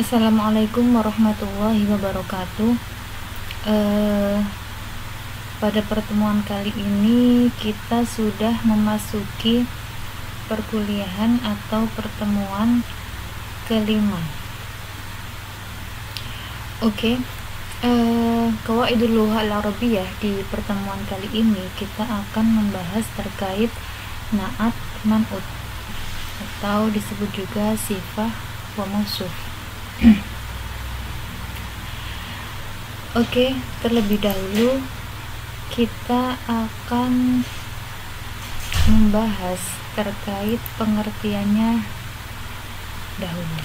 Assalamualaikum warahmatullahi wabarakatuh. Pada pertemuan kali ini kita sudah memasuki perkuliahan atau pertemuan kelima. Oke. Qawaidul Lughah Al-Arabiyyah. Di pertemuan kali ini kita akan membahas terkait na'at man'ut atau disebut juga sifah wa mausuf. Oke, terlebih dahulu kita akan membahas terkait pengertiannya dahulu.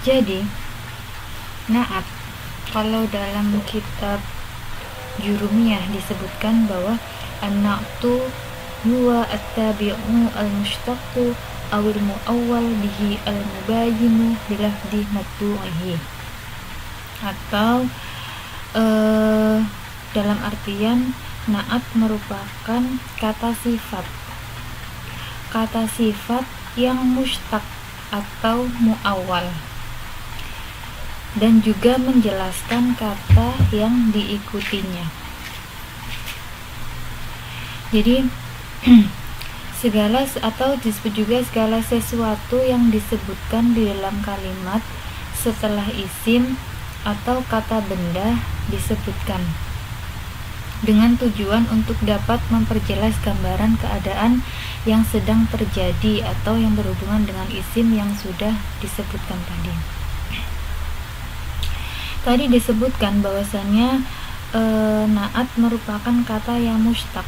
Jadi, na'at kalau dalam kitab Jurumiyah disebutkan bahwa an-na'tu huwa at-tabi'u al-mushtaqu awil mu'awwal bihi al-mubayyinu bilafdi matbu'ihi, atau dalam artian na'at merupakan kata sifat yang mushtaq atau mu'awwal dan juga menjelaskan kata yang diikutinya. Jadi segala atau disebut juga segala sesuatu yang disebutkan di dalam kalimat setelah isim atau kata benda disebutkan dengan tujuan untuk dapat memperjelas gambaran keadaan yang sedang terjadi atau yang berhubungan dengan isim yang sudah disebutkan tadi. Tadi disebutkan bahwasannya na'at merupakan kata yang mushtaq.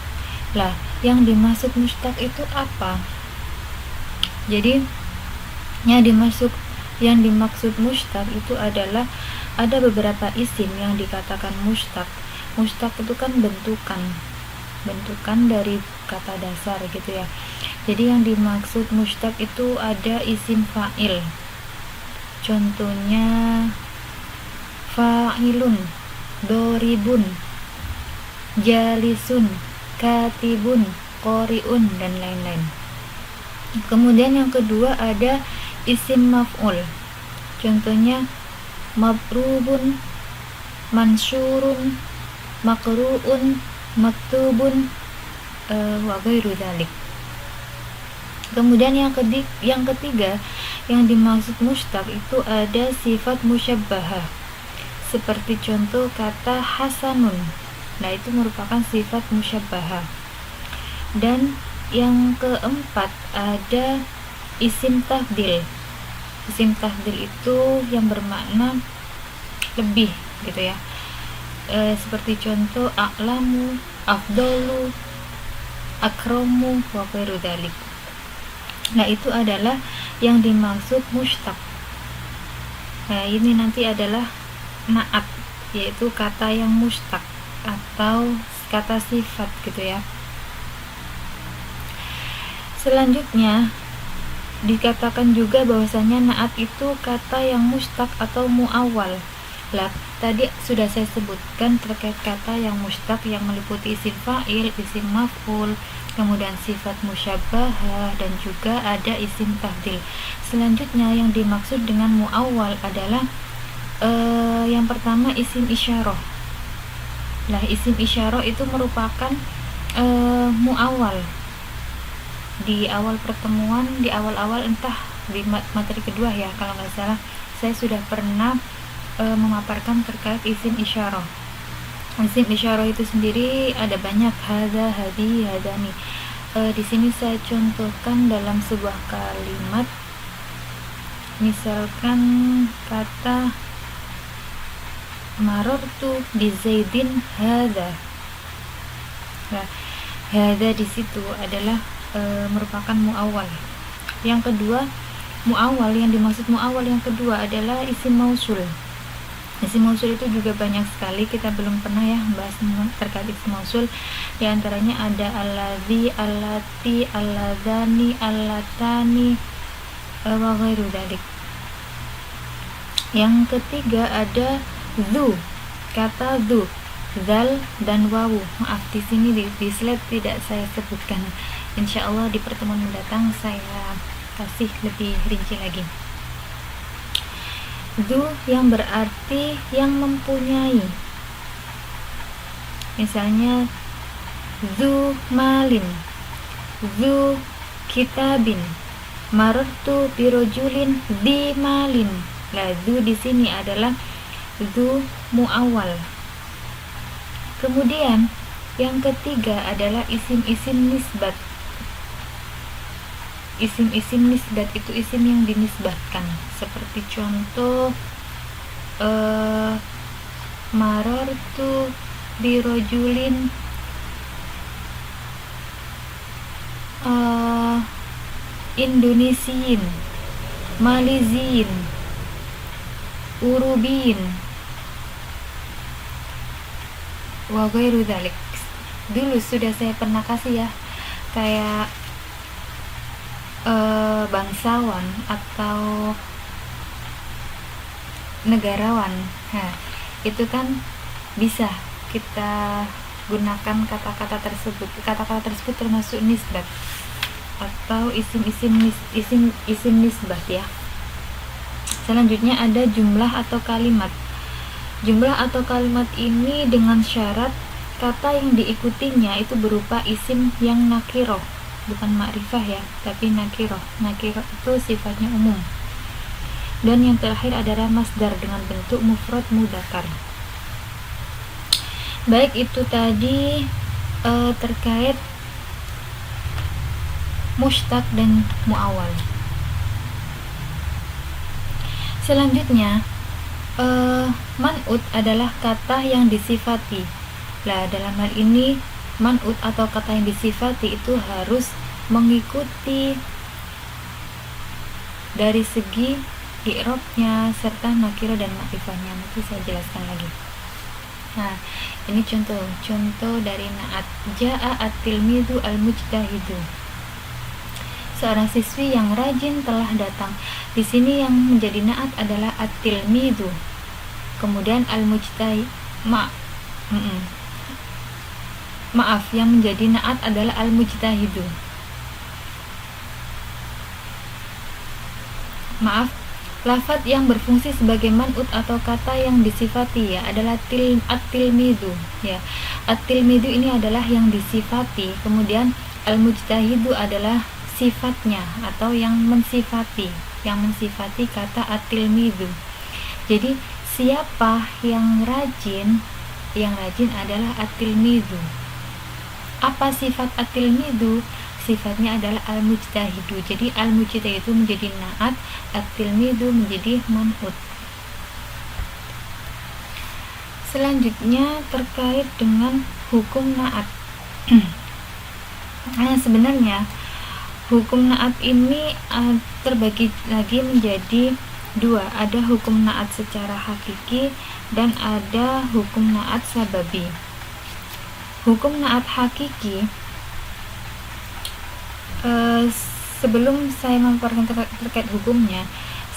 Lah, yang dimaksud mushtaq itu apa? Jadi yang dimaksud mushtaq itu adalah ada beberapa isim yang dikatakan mushtaq. Mushtaq itu kan bentukan dari kata dasar gitu ya. Jadi yang dimaksud mushtaq itu ada isim fa'il. Contohnya fa'ilun, doribun, jalisun, katibun, qori'un, dan lain-lain. Kemudian yang kedua ada isim maf'ul. Contohnya mabrubun, mansyurun, makru'un, maktubun, wa ghairu dzalik. Kemudian yang ketiga yang dimaksud mushtaq itu ada sifat musyabbahah. Seperti contoh kata hasanun. Nah, itu merupakan sifat musyabbahah. Dan yang keempat ada isim tafdil. Isim tafdil itu yang bermakna lebih gitu ya. Seperti contoh a'lamu, afdalu, akramu, wa ghairu dzalik. Nah, itu adalah yang dimaksud mushtaq. Nah, ini nanti adalah na'at, yaitu kata yang mushtaq atau kata sifat gitu ya. Selanjutnya dikatakan juga bahwasanya na'at itu kata yang mushtaq atau mu'awwal. Lah, tadi sudah saya sebutkan terkait kata yang mushtaq yang meliputi isim fa'il, isim maf'ul, kemudian sifat musyabbahah, dan juga ada isim tafdil. Selanjutnya yang dimaksud dengan mu'awwal adalah yang pertama isim isyarah. Lah, isim isyarah itu merupakan mu'awwal. Di awal pertemuan, di awal-awal entah di materi kedua ya kalau nggak salah, saya sudah pernah memaparkan terkait isim isyarah. Isim isyarah itu sendiri ada banyak, hadza, hadi, hadani. Di sini saya contohkan dalam sebuah kalimat. Misalkan kata marartu bi zaidin hadza. Nah, hadza di situ adalah merupakan mu'awwal. Yang kedua, mu'awwal yang dimaksud mu'awwal yang kedua adalah isim mausul. Isim mausul itu juga banyak sekali, kita belum pernah ya bahas terkait isim mausul. Di antaranya ada alladzi, allati, alladzani, allatani, wa ghairu dzalik. Yang ketiga ada zu, kata zu, zal dan wawu. Maaf, di sini di slide tidak saya sebutkan. Insya Allah di pertemuan mendatang saya kasih lebih rinci lagi. Zu yang berarti yang mempunyai. Misalnya zu malin, zu kitabin, marartu birojulin di malin. Lah, zu di sini adalah zu muawwal. Kemudian yang ketiga adalah isim-isim nisbat. Isim-isim nisbat itu isim yang dinisbatkan. Seperti contoh marartu birojulin Indonesiin, Maliziin, Urubiin, wa ghairu dzalik. Dulu sudah saya pernah kasih ya, kayak bangsawan atau negarawan. Nah, itu kan bisa kita gunakan kata-kata tersebut. Kata-kata tersebut termasuk nisbat atau isim nisbat ya. Selanjutnya ada jumlah atau kalimat. Jumlah atau kalimat ini dengan syarat kata yang diikutinya itu berupa isim yang nakiroh, bukan ma'rifah ya, tapi nakiroh. Nakiroh itu sifatnya umum. Dan yang terakhir adalah masdar dengan bentuk mufrad mudzakkar. Baik, itu tadi terkait mushtaq dan muawwal. Selanjutnya man'ut adalah kata yang disifati. Lah, dalam hal ini man'ut atau kata yang disifati itu harus mengikuti dari segi i'rabnya serta nakirah dan ma'rifahnya. Nanti saya jelaskan lagi. Nah, ini contoh dari na'at. Ja'a at-tilmidu al-mujtahidu. Seorang siswi yang rajin telah datang. Di sini yang menjadi na'at adalah at-tilmidu. Kemudian al-mujtahid maaf, yang menjadi na'at adalah al-mujtahidu. Maaf, lafadz yang berfungsi sebagai man'ut atau kata yang disifati ya adalah at-tilmidu ya. At-tilmidu ini adalah yang disifati, kemudian al-mujtahidu adalah sifatnya atau yang mensifati kata at-tilmidu. Jadi siapa yang rajin? Yang rajin adalah at-tilmidu. Apa sifat at-tilmidu? Sifatnya adalah al-mujtahidu. Jadi al-mujtahidu menjadi na'at, at-tilmidu menjadi man'ut. Selanjutnya terkait dengan hukum na'at. Nah, sebenarnya hukum na'at ini terbagi lagi menjadi dua. Ada hukum na'at secara hakiki dan ada hukum na'at sababi. Hukum na'at hakiki, sebelum saya memaparkan terkait hukumnya,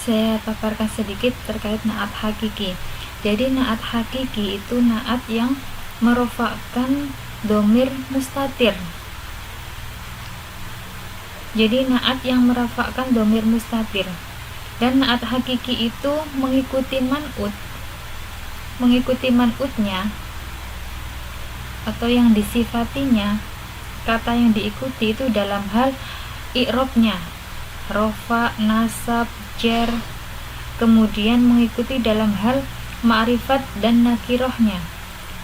saya paparkan sedikit terkait na'at hakiki. Jadi na'at hakiki itu na'at yang merofakkan dhamir mustatir. Jadi na'at yang merafakkan dhamir mustatir. Dan na'at hakiki itu mengikuti man'utnya atau yang disifatinya. Kata yang diikuti itu dalam hal i'rabnya, rofa, nasab, jar, kemudian mengikuti dalam hal ma'rifat dan nakirohnya,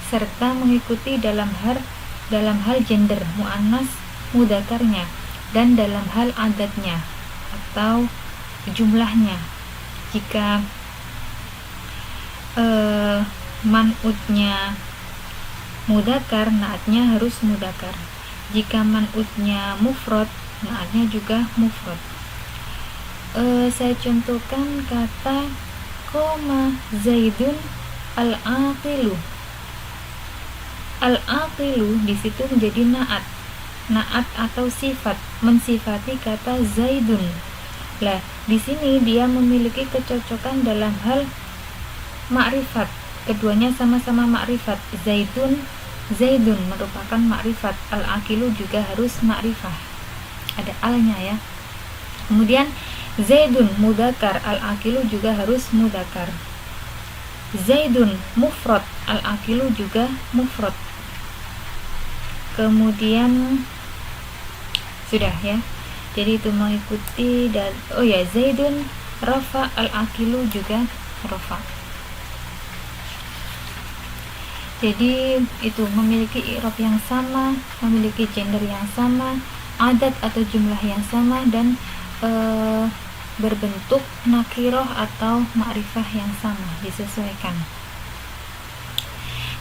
serta mengikuti dalam hal gender, mu'annas, mudzakarnya, dan dalam hal adatnya atau jumlahnya. Jika man'utnya mudzakkar, na'atnya harus mudzakkar. Jika man'utnya mufrad, na'atnya juga mufrad. Saya contohkan kata qoma zaidun al-aqilu. Al-aqilu di situ menjadi na'at atau sifat, mensifati kata zaidun. Lah, di sini dia memiliki kecocokan dalam hal ma'rifat. Keduanya sama-sama ma'rifat. Zaidun merupakan ma'rifat, al-aqilu juga harus ma'rifah. Ada alnya ya. Kemudian Zaidun mudakar, al-akilu juga harus mudakar. Zaidun mufrad, al-akilu juga mufrad. Kemudian sudah ya. Jadi itu mengikuti dan Zaidun rafa, al-akilu juga rafa. Jadi itu memiliki i'rab yang sama, memiliki gender yang sama, adat atau jumlah yang sama, dan berbentuk nakiroh atau ma'rifah yang sama, disesuaikan.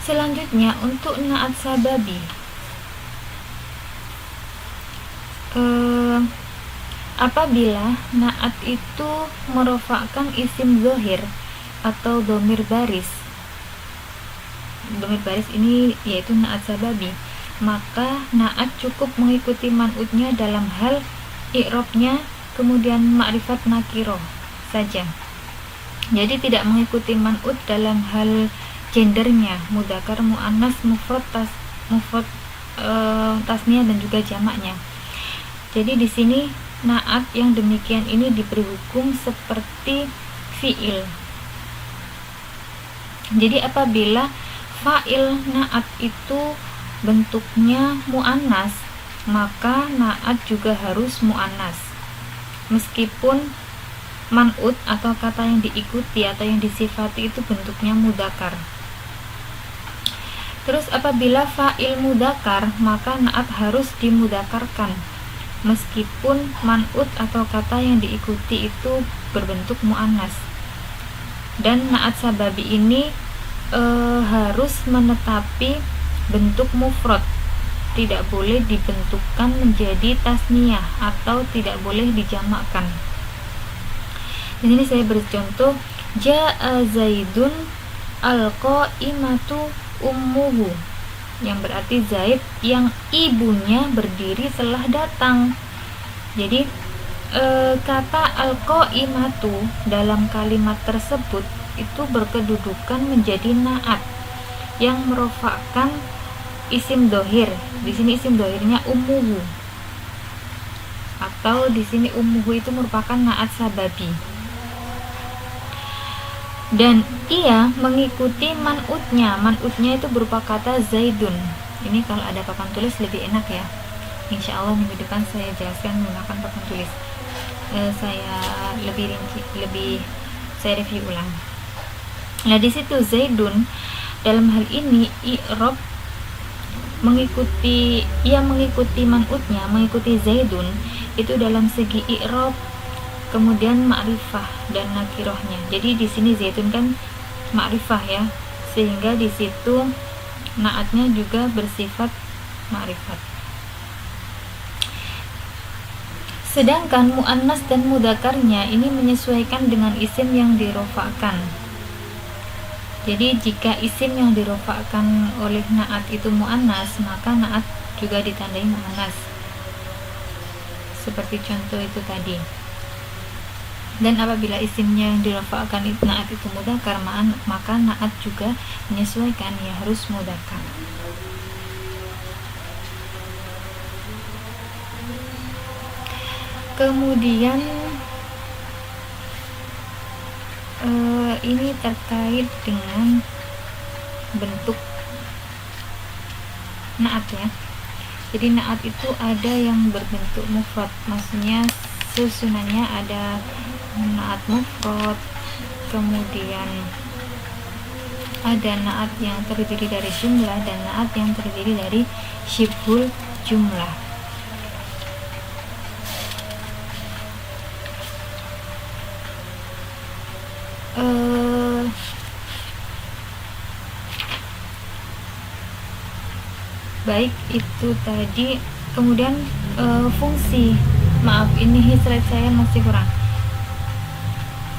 Selanjutnya untuk na'at sababi, apabila na'at itu merofakkan isim zohir atau domir baris. Domir baris ini yaitu na'at sababi, maka na'at cukup mengikuti man'utnya dalam hal i'rabnya, kemudian ma'rifat nakiroh saja. Jadi tidak mengikuti man'ut dalam hal gendernya, mudakar, muannas, mufrad, tasniyah dan juga jamaknya. Jadi di sini na'at yang demikian ini diberi hukum seperti fi'il. Jadi apabila fa'il na'at itu bentuknya muannas, maka na'at juga harus muannas, meskipun man'ut atau kata yang diikuti atau yang disifati itu bentuknya mudakar. Terus apabila fa'il mudakar, maka na'at harus dimudakarkan, meskipun man'ut atau kata yang diikuti itu berbentuk muannas. Dan na'at sababi ini harus menetapi bentuk mufrad, tidak boleh dibentukkan menjadi tasniyah atau tidak boleh dijamakkan. Di sini saya beri contoh, ja'a Zaidun al-qa'imatu ummuhu, yang berarti Zaid yang ibunya berdiri telah datang. Jadi kata al-qa'imatu dalam kalimat tersebut itu berkedudukan menjadi na'at yang merofakkan isim dohir. Di sini isim dohirnya ummuhu, atau di sini ummuhu itu merupakan na'at sababi, dan ia mengikuti man'utnya. Man'utnya itu berupa kata Zaidun. Ini kalau ada papan tulis lebih enak ya. Insya Allah minggu depan saya jelaskan menggunakan papan tulis. Saya lebih rinci, saya review ulang. Nah di situ Zaidun dalam hal ini i'rab mengikuti man'utnya, mengikuti Zaidun itu dalam segi i'rab, kemudian ma'rifah dan nakirohnya. Jadi di sini Zaidun kan ma'rifah ya, sehingga di situ na'atnya juga bersifat ma'rifat. Sedangkan muannas dan mudakarnya ini menyesuaikan dengan isim yang dirofakkan. Jadi jika isim yang dirofakkan oleh na'at itu muannas, maka na'at juga ditandai muannas, seperti contoh itu tadi. Dan apabila isimnya yang dirofakkan na'at itu mudakar, maka na'at juga menyesuaikan, ya harus mudakar. Kemudian ini terkait dengan bentuk na'at ya. Jadi na'at itu ada yang berbentuk mufrad, maksudnya susunannya ada na'at mufrad, kemudian ada na'at yang terdiri dari jumlah dan na'at yang terdiri dari syibhul jumlah. Baik, itu tadi. Kemudian fungsi, maaf ini slide saya masih kurang.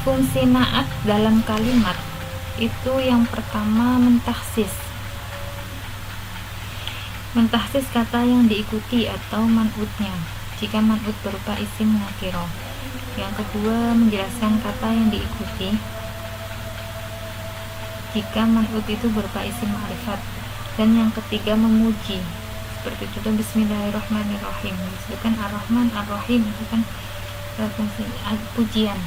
Fungsi na'at dalam kalimat itu yang pertama mentahsis kata yang diikuti atau man'utnya jika man'ut berupa isim nakiro. Yang kedua menjelaskan kata yang diikuti jika man'ut itu berupa isim ma'rifat. Dan yang ketiga memuji, seperti contoh Bismillahirrahmanirrahim, disebutkan Ar-Rahman Ar-Rahim, itu kan Fungsi pujian.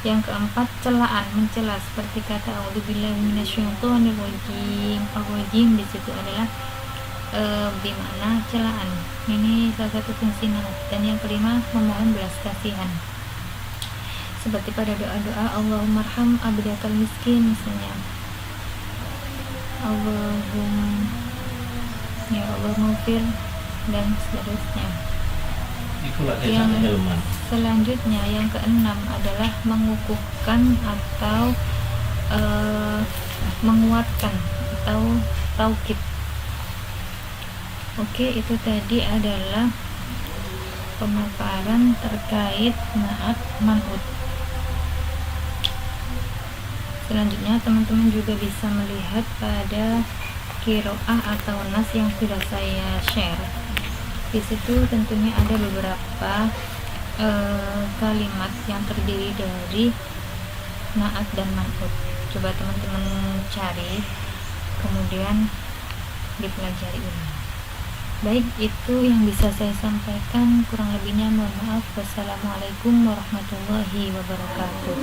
Yang keempat, celaan, mencela, seperti kata a'udzubillahi minasyaitonirrajim. Ar-rajim di situ adalah dimana celaan. Ini salah satu fungsi naat. Dan yang kelima, memohon belas kasihan, seperti pada doa-doa Allahummarham abdakal miskin, misalnya ya Allah maghfir dan seterusnya. Yang selanjutnya, yang keenam adalah mengukuhkan atau menguatkan atau taukid. Oke, itu tadi adalah pemaparan terkait naat man'ut. Selanjutnya teman-teman juga bisa melihat pada qiraah atau nas yang sudah saya share. Di situ tentunya ada beberapa kalimat yang terdiri dari naat dan man'ut. Coba teman-teman cari, kemudian dipelajari ulang. Baik, itu yang bisa saya sampaikan. Kurang lebihnya mohon maaf. Wassalamualaikum warahmatullahi wabarakatuh.